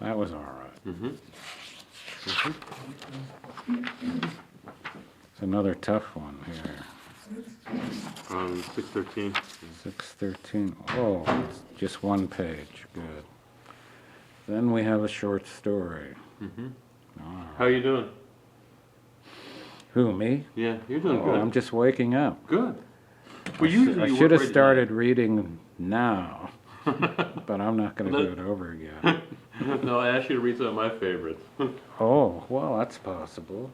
That was all right. Mm-hmm. It's another tough one here. 613. 613. Oh, it's just one page. Good. Then we have a short story. Mm-hmm. All right. How are you doing? Who, me? Yeah, you're doing Oh, good. I'm just waking up. Good. Well, usually I you should work have right started reading now, but I'm not going to That- do it over again. No, I asked you to read some of my favorites. Oh, well, that's possible.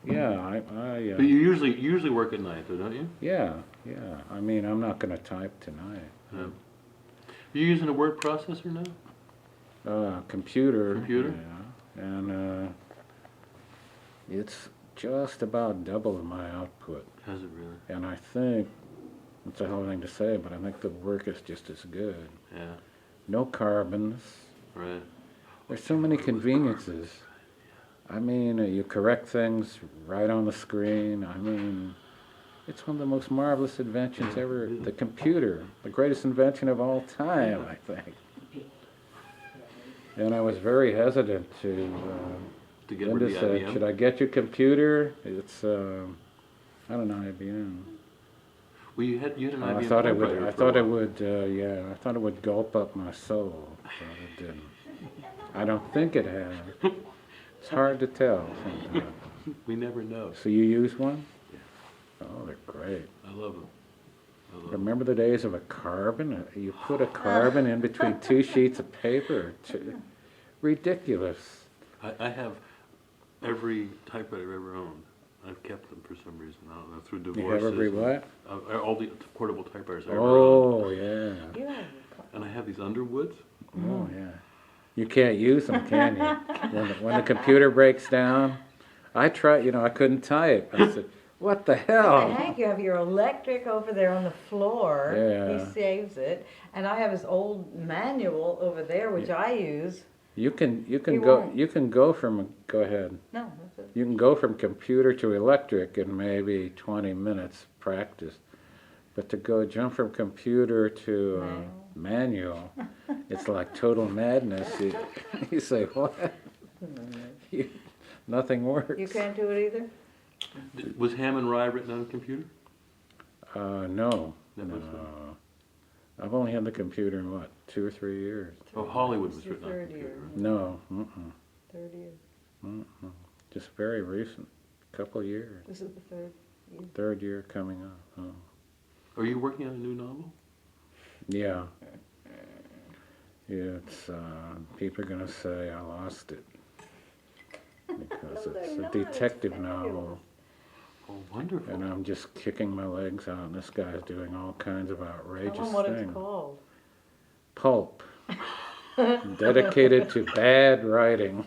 Yeah, But you usually work at night, though, don't you? yeah. I mean, I'm not going to type tonight. Yeah. You using a word processor now? Computer. Computer? Yeah, and it's just about double my output. Has it really? And I think, it's a hell of a thing to say, but I think the work is just as good. Yeah. No carbons. Right. There's so many conveniences. I mean, you correct things right on the screen. I mean, it's one of the most marvelous inventions ever. The computer, the greatest invention of all time, I think. And I was very hesitant to get Linda rid of the said, IBM? should I get your computer? It's, I don't know, IBM. Well, you had an IBM I thought it would, typewriter I for a thought it while. would, I thought it would gulp up my soul, but it didn't. I don't think it has. It's hard to tell sometimes. We never know. So you use one? Oh, they're great. I love them. Remember the days of a carbon? You put a carbon in between two sheets of paper. Ridiculous. I have every typewriter I've ever owned. I've kept them for some reason. I don't know, through You divorces. have every what? All the portable typewriters I ever owned. Oh, yeah. Yeah. And I have these Underwoods. Oh, yeah. You can't use them, can you? When the computer breaks down, I tried, I couldn't type. I said, what the hell? Hank, you have your electric over there on the floor. Yeah. He saves it. And I have his old manual over there, which I use. You can You go won't. go ahead. No, that's it. You can go from computer to electric in maybe 20 minutes practice. But to jump from computer to manual, it's like total madness. You say, what? Nothing works. You can't do it either? Was Ham and Rye written on a computer? No. That was I've only had the computer in, 2 or 3 years? Oh, Hollywood This was is the written on a third computer. year. Right? No. 30 years. Just very recent. Couple years. This is the third year. Third year coming up. Oh. Are you working on a new novel? Yeah. It's, people are going to say I lost it. Because No, they're it's a not. detective It's novel. Oh, wonderful. And I'm just kicking my legs out, and this guy's doing all kinds of Tell outrageous them what things. it's called. Pulp. Dedicated to bad writing.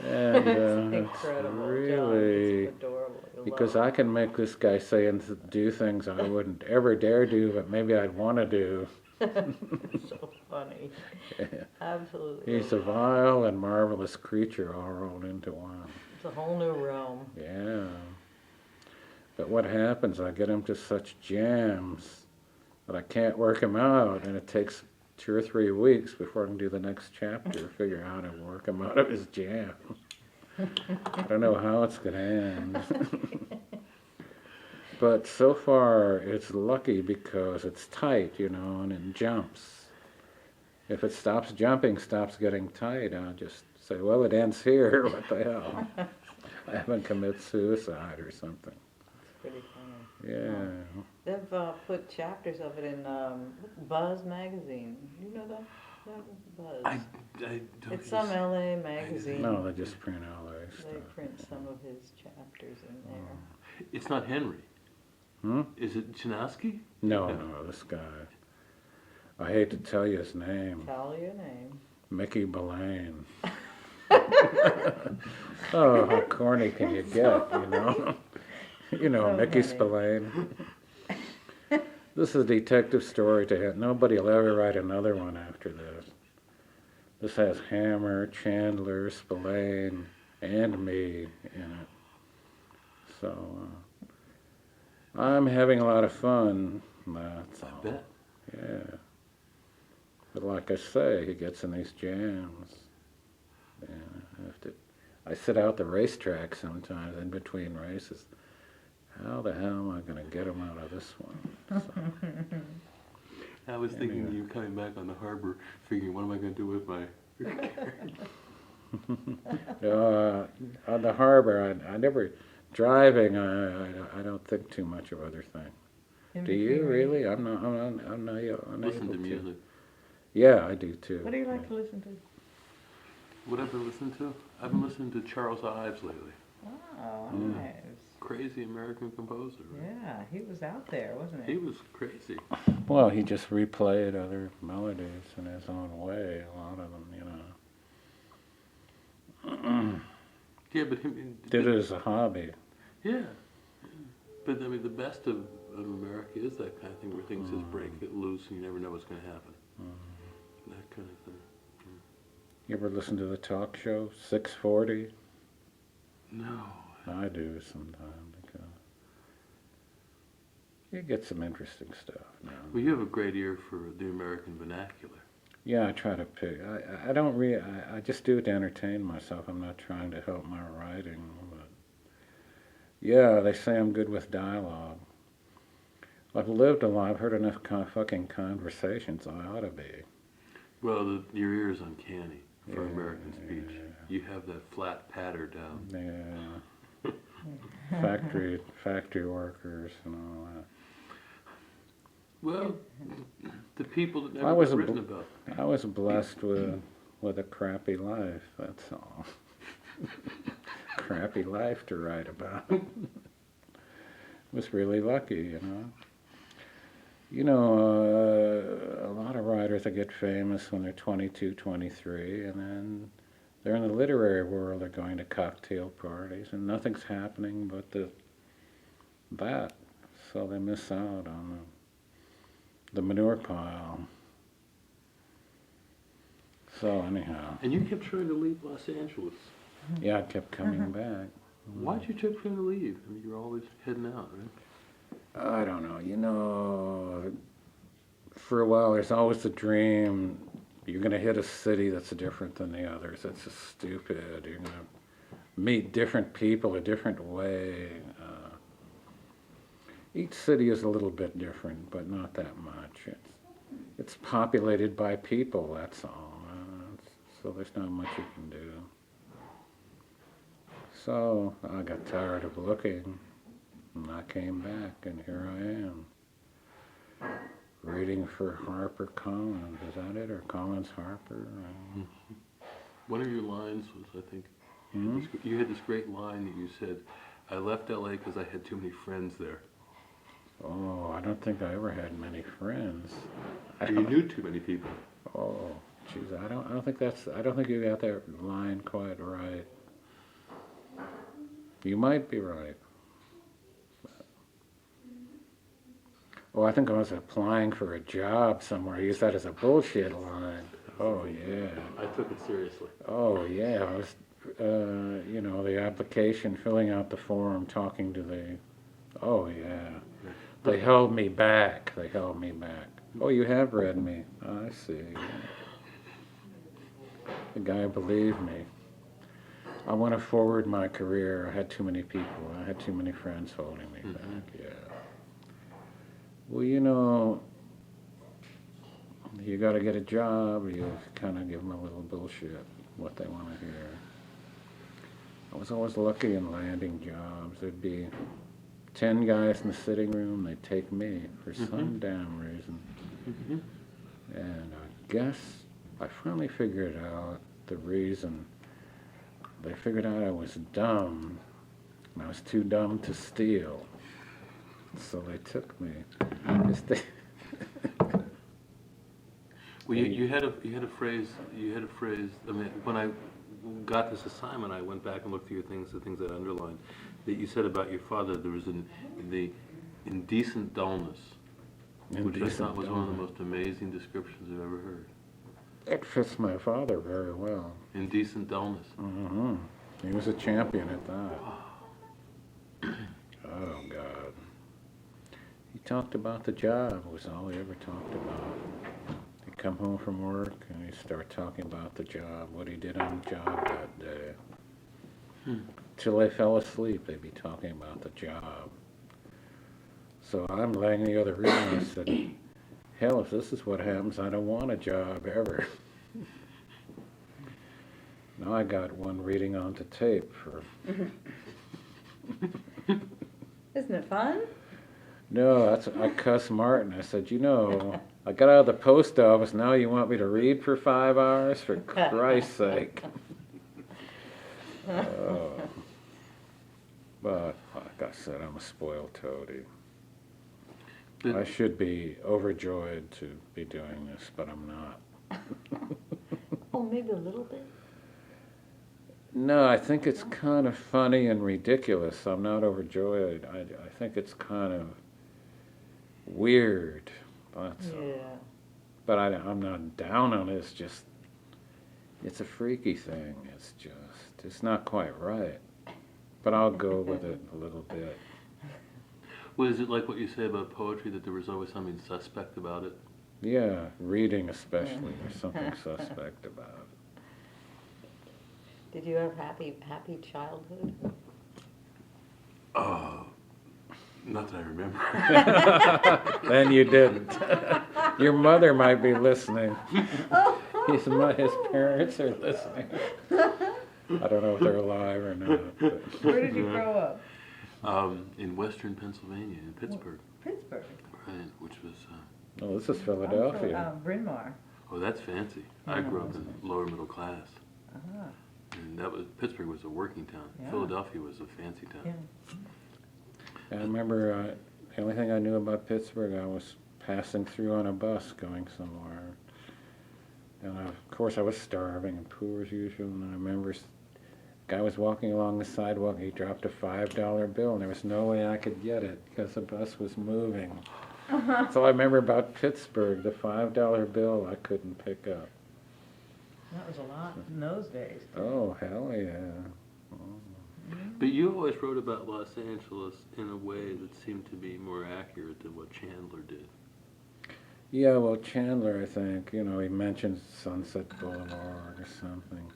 And It's incredible, it's John. really, It's adorable. You'll because love I can make this guy say and do things I wouldn't ever dare do, but maybe I'd want to do. it. It's so funny. Absolutely. He's a vile and marvelous creature all rolled into one. It's a whole new realm. Yeah. But what happens, I get him to such jams that I can't work him out, and it takes 2 or 3 weeks before I can do the next chapter, figure out how to work him out of his jam. I don't know how it's going to end. But so far, it's lucky because it's tight, and it jumps. If it stops jumping, stops getting tight, I'll just say, well, it ends here. What the hell? I haven't committed suicide or something. It's pretty funny. Yeah. They've put chapters of it in Buzz magazine. You know that? Buzz. I don't It's some LA magazine. No, they just print LA They stuff. print some of his chapters in there. It's not Henry. Hmm? Is it Chinaski? No, this guy. I hate to tell you his name. Tell your name. Mickey Belaine. Oh, how corny can you get, So Mickey funny. Spillane. This is a detective story to him. Nobody will ever write another one after this. This has Hammer, Chandler, Spillane, and me in it. So, I'm having a lot of fun. That's all. I bet. Yeah. But like I say, he gets in these jams. And I sit out the racetrack sometimes in between races. How the hell am I going to get him out of this one? So, I was thinking anyway. you were coming back on the harbor, figuring, what am I going to do with my... On the harbor, I never, driving, I don't think too much of other things. In Do you between really? races. I'm not unable Listen to to. music. Yeah, I do too. What do you like to listen to? What have I been listening to? I've been listening to Charles Ives lately. Oh, Mm. nice. Crazy American composer. Right? Yeah, he was out there, wasn't he? He was crazy. Well, he just replayed other melodies in his own way, a lot of them, Yeah, but him... Did it as a hobby. Yeah. But I mean, the best of America is that kind of thing where things just break, get loose, and you never know what's going to happen. That kind of thing. You ever listen to the talk show, 640? No. I do sometimes, because you get some interesting stuff now. Well, you have a great ear for the American vernacular. Yeah, I try to pick. I just do it to entertain myself. I'm not trying to help my writing. But yeah, they say I'm good with dialogue. I've lived a lot. I've heard enough fucking conversations. I ought to be. Well, your ear is uncanny for Yeah, American speech. yeah. You have that flat patter down. Yeah. factory workers and all that. Well, the people that I never was get a written bl- about. I was blessed with a crappy life. That's all. Crappy life to write about. Was really lucky, a lot of writers that get famous when they're 22, 23, and then they're in the literary world, they're going to cocktail parties, and nothing's happening but that. So they miss out on the manure pile. So anyhow, And you kept trying to leave Los Angeles. yeah, I kept coming back. Why'd you keep trying to leave? I mean, you're always heading out, right? I don't know, for a while there's always the dream you're going to hit a city that's different than the others. That's just stupid. You're going to meet different people a different way. Each city is a little bit different, but not that much. It's populated by people, that's all. So there's not much you can do. So I got tired of looking, and I came back, and here I am. Reading for Harper Collins, is that it? Or Collins Harper? One of your lines was, I think, Hmm? you had this great line that you said, I left LA because I had too many friends there. Oh, I don't think I ever had many friends. Or you knew too many people. Oh, geez, I don't think you got that line quite right. You might be right. Oh, I think I was applying for a job somewhere. I used that as a bullshit line. Oh, yeah. I took it seriously. Oh, yeah. I was, the application, filling out the form, talking to oh, yeah. They held me back. Oh, you have read me. I see. The guy believed me. I want to forward my career. I had too many people. I had too many friends holding me back. Yeah. Well, you got to get a job. You kind of give them a little bullshit, what they want to hear. I was always lucky in landing jobs. There'd be 10 guys in the sitting room. They'd take me for some damn reason. And I guess I finally figured out the reason. They figured out I was dumb, and I was too dumb to steal. So they took me. Well, you had a phrase. I mean, when I got this assignment, I went back and looked through the things that I underlined. That you said about your father, there was the indecent dullness, which I thought was one of the most amazing descriptions I've ever heard. It fits my father very well. Indecent dullness. Mm-hmm. He was a champion at that. Oh, God. He talked about the job, was all he ever talked about. He come home from work and he'd start talking about the job, what he did on the job that day. Till they fell asleep, they'd be talking about the job. So I'm laying in the other room and I said, hell, if this is what happens, I don't want a job ever. Now I got one reading onto tape for... Isn't it fun? No, I cussed Martin. I said, you know, I got out of the post office, now you want me to read for 5 hours? For Christ's sake. But, like I said, I'm a spoiled toady. I should be overjoyed to be doing this, but I'm not. Oh, maybe a little bit? No, I think it's kind of funny and ridiculous. I'm not overjoyed. I think it's kind of weird. That's all. Yeah. But I'm not down on it. It's just, it's a freaky thing. It's not quite right. But I'll go with it a little bit. Well, is it like what you say about poetry, that there was always something suspect about it? Yeah, reading especially, there's something suspect about it. Did you have happy childhood? Oh, not that I remember. Then you didn't. Your mother might be listening. His parents are listening. I don't know if they're alive or not. But. Where did you grow up? In western Pennsylvania, in Pittsburgh. Pittsburgh. Right, which was... Oh, this is Philadelphia. I'm from Bryn Mawr. Oh, that's fancy. I grew up in lower middle class. Ah, And Pittsburgh was a working town. Yeah. Philadelphia was a fancy town. yeah. I remember the only thing I knew about Pittsburgh, I was passing through on a bus going somewhere. And of course I was starving and poor as usual. And I remember a guy was walking along the sidewalk. He dropped a $5 bill and there was no way I could get it because the bus was moving. So I remember about Pittsburgh, the $5 bill I couldn't pick up. That was a lot in those days. Oh, hell yeah. But you always wrote about Los Angeles in a way that seemed to be more accurate than what Chandler did. Yeah, well, Chandler, I think, he mentions Sunset Boulevard or something.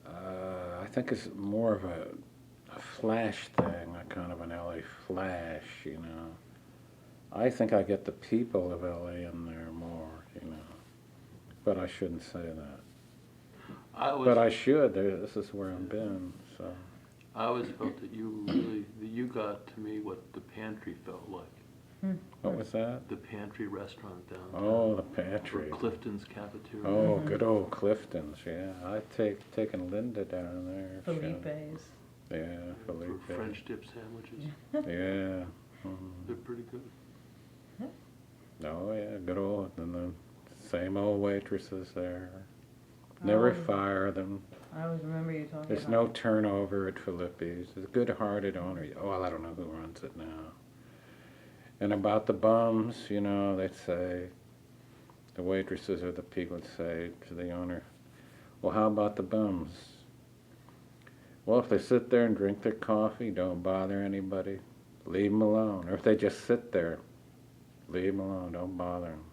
I think it's more of a flash thing, a kind of an LA flash, I think I get the people of LA in there more, But I shouldn't say that. But I should. This is where I've been, so. I always felt that you got to me what the pantry felt like. What was that? The pantry restaurant downtown. Oh, the pantry. Or Clifton's Cafeteria. Oh, good old Clifton's, yeah. I'd taken Linda down there. Felipe's. Yeah, Felipe. For French dip sandwiches. Yeah. They're pretty good. Oh, yeah, good old, and the same old waitresses there. Never fire them. I always remember you talking There's about no turnover at Felipe's. There's a good-hearted owner. Oh, well, I don't know who runs it now. And about the bums, they'd say, the waitresses or the people would say to the owner, well, how about the bums? Well, if they sit there and drink their coffee, don't bother anybody. Leave them alone. Or if they just sit there, leave them alone. Don't bother them.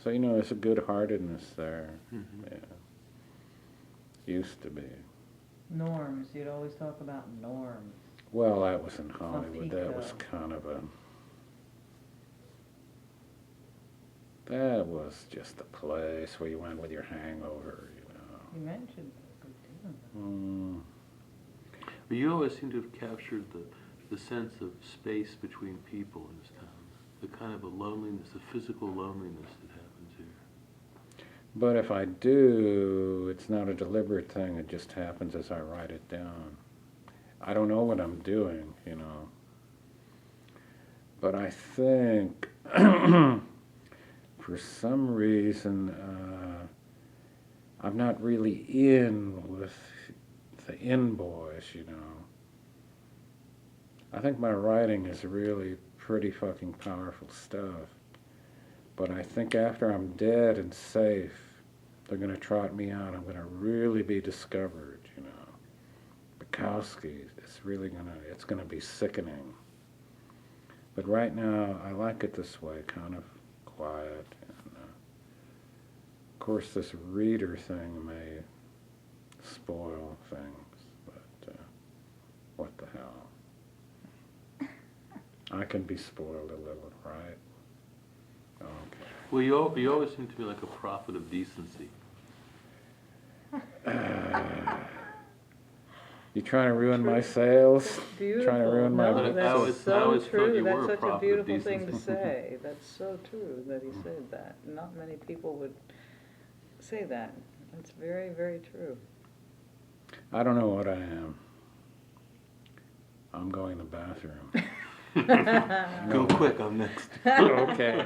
So, there's a good-heartedness there. Mm-hmm. Yeah. Used to be. norms. You'd always talk about norms. Well, that was in Hollywood. Pico. That was kind of that was just a place where you went with your hangover, You mentioned a good deal. Mm. But you always seem to have captured the sense of space between people in this town. The kind of a loneliness, a physical loneliness that happens here. But if I do, it's not a deliberate thing. It just happens as I write it down. I don't know what I'm doing, But I think, for some reason, I'm not really in with the in boys, I think my writing is really pretty fucking powerful stuff. But I think after I'm dead and safe, they're going to trot me out. I'm going to really be discovered, Bukowski, it's going to be sickening. But right now, I like it this way, kind of quiet. And, course, this reader thing may spoil things, but what the hell? I can be spoiled a little, right? Okay. Well, you always seem to be like a prophet of decency. You trying to ruin my sales? That's beautiful. Trying to ruin my No, business? that's I always so thought true. you were That's a such a prophet of beautiful thing to decency. say. That's so true that he said that. Not many people would say that. That's very, very true. I don't know what I am. I'm going to the bathroom. Go quick, I'm next. Okay.